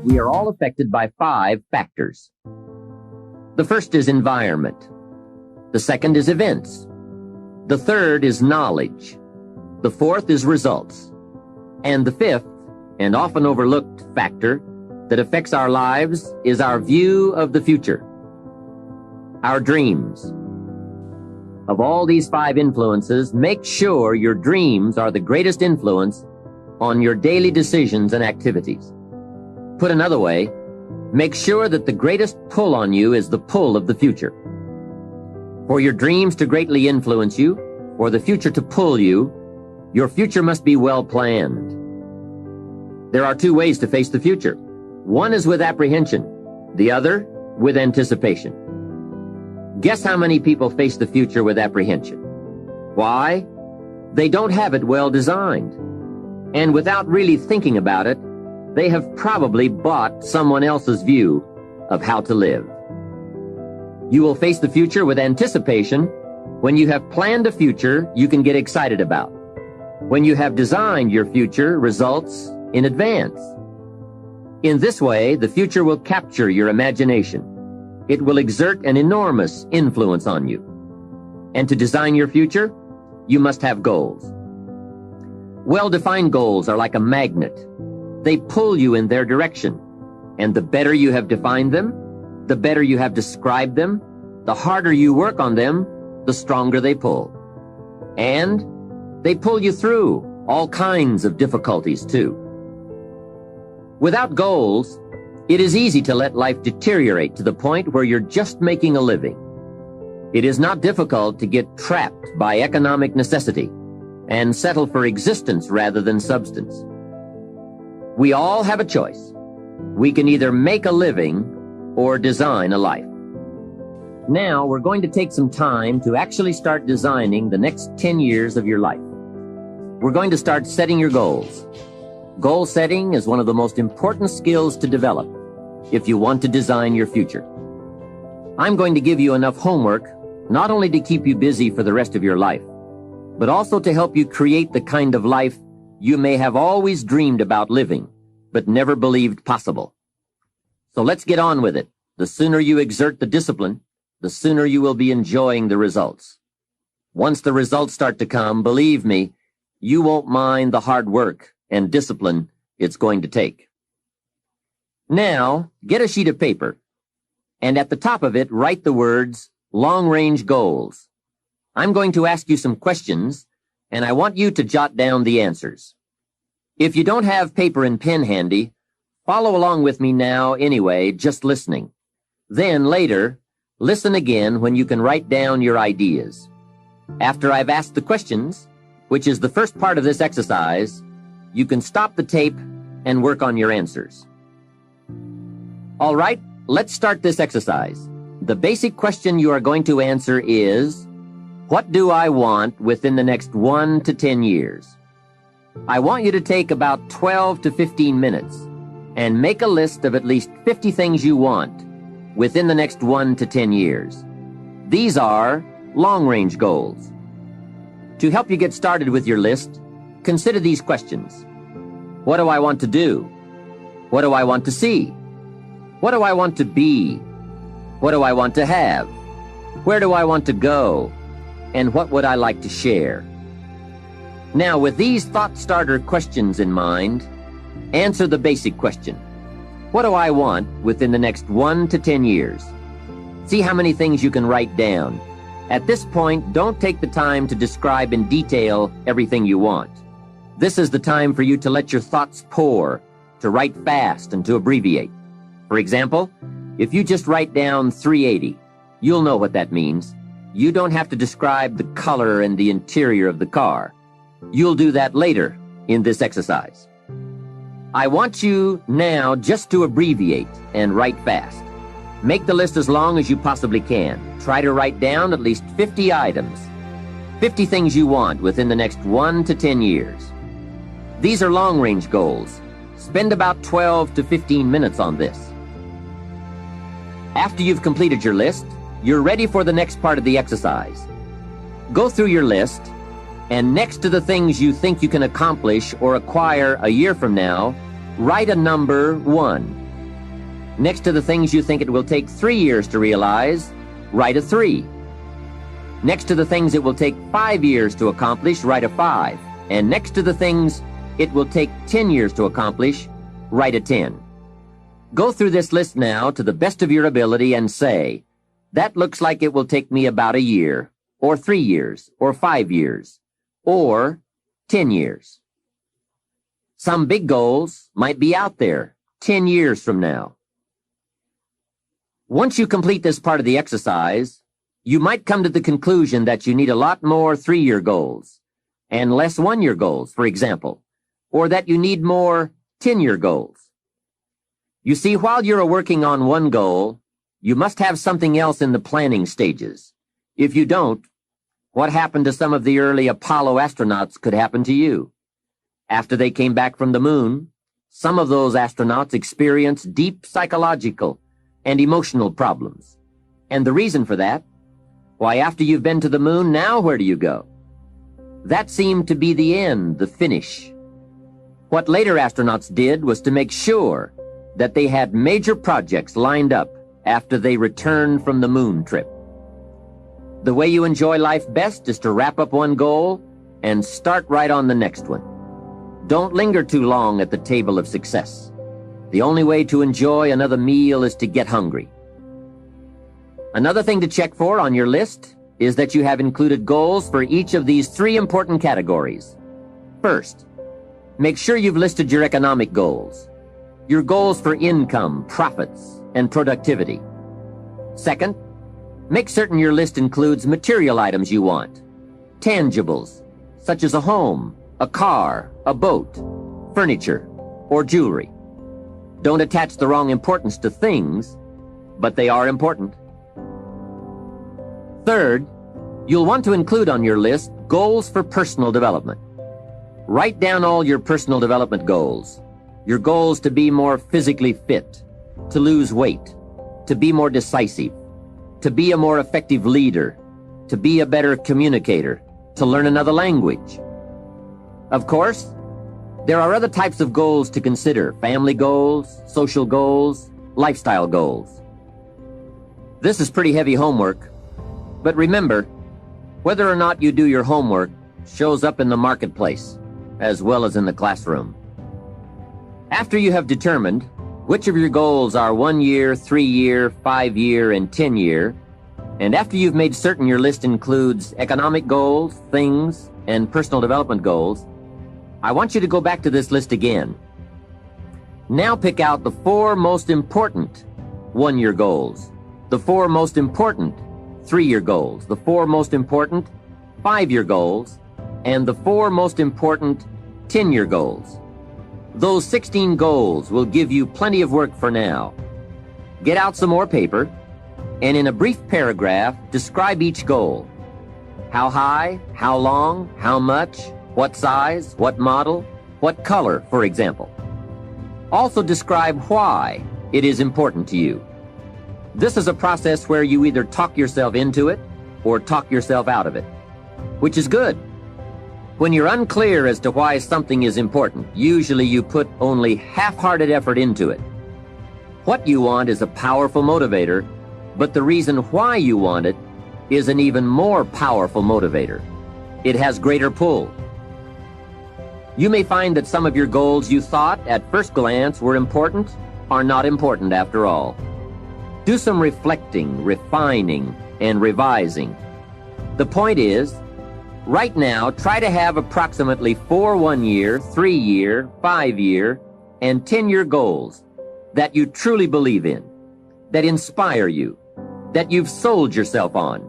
we are all affected by 5 factors. The first is environment. The second is events. The third is knowledge. The fourth is results. And the fifth, and often overlooked factor that affects our lives is our view of the future. Our dreams. Of all these 5 influences, make sure your dreams are the greatest influence on your daily decisions and activities. Put another way, make sure that the greatest pull on you is the pull of the future. For your dreams to greatly influence you, for the future to pull you, your future must be well planned. There are 2 ways to face the future. One is with apprehension, the other with anticipation. Guess how many people face the future with apprehension? Why? They don't have it well designed. And without really thinking about it, they have probably bought someone else's view of how to live. You will face the future with anticipation when you have planned a future you can get excited about, when you have designed your future results in advance. In this way, the future will capture your imagination. It will exert an enormous influence on you. And to design your future, you must have goals. Well-defined goals are like a magnet. They pull you in their direction. And the better you have defined them, the better you have described them, the harder you work on them, the stronger they pull. And they pull you through all kinds of difficulties, too. Without goals, it is easy to let life deteriorate to the point where you're just making a living. It is not difficult to get trapped by economic necessity and settle for existence rather than substance. We all have a choice. We can either make a living or design a life. Now, we're going to take some time to actually start designing the next 10 years of your life. We're going to start setting your goals. Goal setting is one of the most important skills to develop if you want to design your future. I'm going to give you enough homework not only to keep you busy for the rest of your life, but also to help you create the kind of life you may have always dreamed about living, but never believed possible. So let's get on with it. The sooner you exert the discipline, the sooner you will be enjoying the results. Once the results start to come, believe me, you won't mind the hard work and discipline it's going to take. Now, get a sheet of paper, and at the top of it, write the words, long-range goals. I'm going to ask you some questions, and I want you to jot down the answers. If you don't have paper and pen handy, follow along with me now anyway, just listening. Then, later, listen again when you can write down your ideas. After I've asked the questions, which is the first part of this exercise, you can stop the tape and work on your answers. All right, let's start this exercise. The basic question you are going to answer is, what do I want within the next 1 to 10 years? I want you to take about 12 to 15 minutes and make a list of at least 50 things you want within the next 1 to 10 years. These are long-range goals. To help you get started with your list, consider these questions. What do I want to do? What do I want to see? What do I want to be? What do I want to have? Where do I want to go? And what would I like to share? Now, with these thought starter questions in mind, answer the basic question. What do I want within the next 1 to 10 years? See how many things you can write down. At this point, don't take the time to describe in detail everything you want. This is the time for you to let your thoughts pour, to write fast and to abbreviate. For example, if you just write down 380, you'll know what that means. You don't have to describe the color and the interior of the car. You'll do that later in this exercise. I want you now just to abbreviate and write fast. Make the list as long as you possibly can. Try to write down at least 50 items, 50 things you want within the next 1 to 10 years. These are long-range goals. Spend about 12 to 15 minutes on this. After you've completed your list, you're ready for the next part of the exercise. Go through your list, and next to the things you think you can accomplish or acquire a year from now, write a number 1. Next to the things you think it will take 3 years to realize, write a 3. Next to the things it will take 5 years to accomplish, write a 5. And next to the things it will take 10 years to accomplish, write a 10. Go through this list now to the best of your ability and say, that looks like it will take me about a year, or 3 years, or 5 years, or 10 years. Some big goals might be out there 10 years from now. Once you complete this part of the exercise, you might come to the conclusion that you need a lot more 3-year goals and less 1-year goals, for example, or that you need more 10-year goals. You see, while you're working on one goal, you must have something else in the planning stages. If you don't, what happened to some of the early Apollo astronauts could happen to you. After they came back from the moon, some of those astronauts experienced deep psychological and emotional problems. And the reason for that? Why, after you've been to the moon, now where do you go? That seemed to be the end, the finish. What later astronauts did was to make sure that they had major projects lined up after they returned from the moon trip. The way you enjoy life best is to wrap up one goal and start right on the next one. Don't linger too long at the table of success. The only way to enjoy another meal is to get hungry. Another thing to check for on your list is that you have included goals for each of these 3 important categories. First, make sure you've listed your economic goals, your goals for income, profits, and productivity. Second, make certain your list includes material items you want, tangibles, such as a home, a car, a boat, furniture, or jewelry. Don't attach the wrong importance to things, but they are important. Third, you'll want to include on your list goals for personal development. Write down all your personal development goals. Your goals to be more physically fit, to lose weight, to be more decisive, to be a more effective leader, to be a better communicator, to learn another language. Of course, there are other types of goals to consider: family goals, social goals, lifestyle goals. This is pretty heavy homework, but remember, whether or not you do your homework shows up in the marketplace as well as in the classroom. After you have determined which of your goals are 1 year, 3 year, 5 year, and 10 year, and after you've made certain your list includes economic goals, things, and personal development goals, I want you to go back to this list again. Now pick out the 4 most important 1-year goals, the 4 most important 3-year goals, the 4 most important 5-year goals, and the 4 most important 10-year goals. Those 16 goals will give you plenty of work for now. Get out some more paper, and in a brief paragraph, describe each goal. How high, how long, how much, what size, what model, what color, for example. Also describe why it is important to you. This is a process where you either talk yourself into it or talk yourself out of it, which is good. When you're unclear as to why something is important, usually you put only half-hearted effort into it. What you want is a powerful motivator, but the reason why you want it is an even more powerful motivator. It has greater pull. You may find that some of your goals you thought at first glance were important are not important after all. Do some reflecting, refining, and revising. The point is, right now, try to have approximately 4 1-year, 3-year, 5-year, and 10-year goals that you truly believe in, that inspire you, that you've sold yourself on.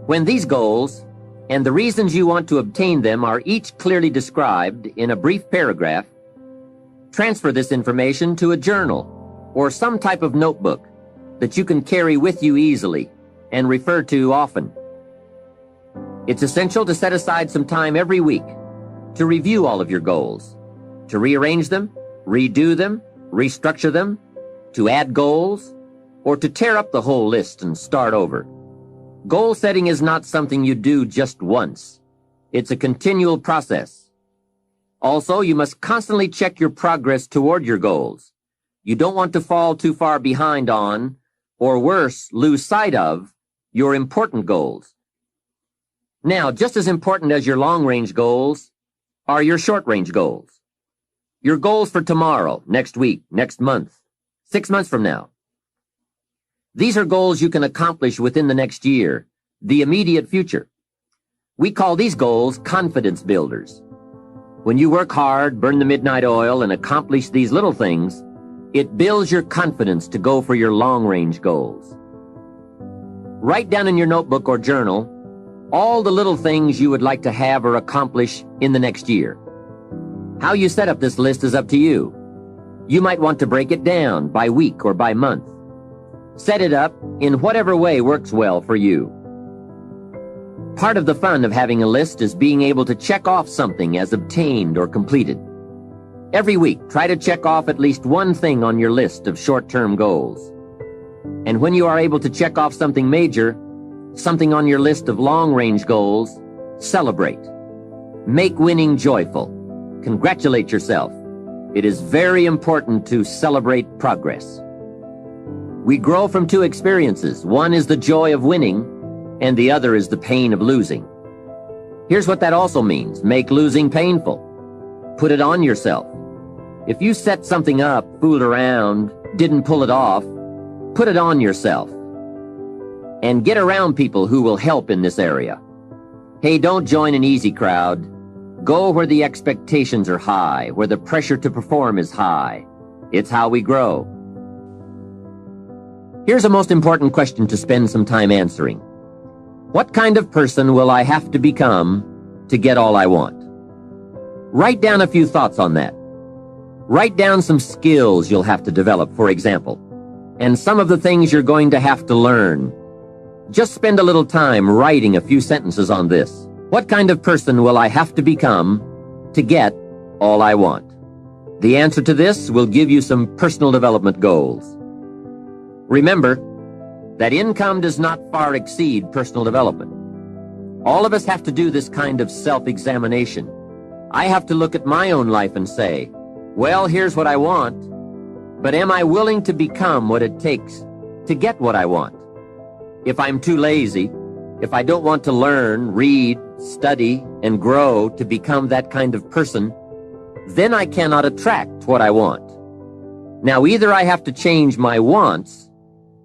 When these goals and the reasons you want to obtain them are each clearly described in a brief paragraph, transfer this information to a journal or some type of notebook that you can carry with you easily and refer to often. It's essential to set aside some time every week to review all of your goals, to rearrange them, redo them, restructure them, to add goals, or to tear up the whole list and start over. Goal setting is not something you do just once. It's a continual process. Also, you must constantly check your progress toward your goals. You don't want to fall too far behind on, or worse, lose sight of, your important goals. Now, just as important as your long-range goals are your short-range goals. Your goals for tomorrow, next week, next month, 6 months from now. These are goals you can accomplish within the next year, the immediate future. We call these goals confidence builders. When you work hard, burn the midnight oil, and accomplish these little things, it builds your confidence to go for your long-range goals. Write down in your notebook or journal all the little things you would like to have or accomplish in the next year. How you set up this list is up to you. You might want to break it down by week or by month. Set it up in whatever way works well for you. Part of the fun of having a list is being able to check off something as obtained or completed. Every week, try to check off at least one thing on your list of short-term goals. And when you are able to check off something major, something on your list of long-range goals, celebrate. Make winning joyful. Congratulate yourself. It is very important to celebrate progress. We grow from two experiences. One is the joy of winning, and the other is the pain of losing. Here's what that also means. Make losing painful. Put it on yourself. If you set something up, fooled around, didn't pull it off, put it on yourself. And get around people who will help in this area. Hey, don't join an easy crowd. Go where the expectations are high, where the pressure to perform is high. It's how we grow. Here's a most important question to spend some time answering. What kind of person will I have to become to get all I want? Write down a few thoughts on that. Write down some skills you'll have to develop, for example, and some of the things you're going to have to learn. Just spend a little time writing a few sentences on this. What kind of person will I have to become to get all I want? The answer to this will give you some personal development goals. Remember that income does not far exceed personal development. All of us have to do this kind of self-examination. I have to look at my own life and say, well, here's what I want, but am I willing to become what it takes to get what I want? If I'm too lazy, if I don't want to learn, read, study, and grow to become that kind of person, then I cannot attract what I want. Now, either I have to change my wants,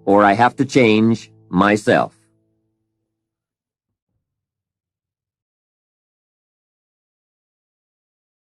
or I have to change myself.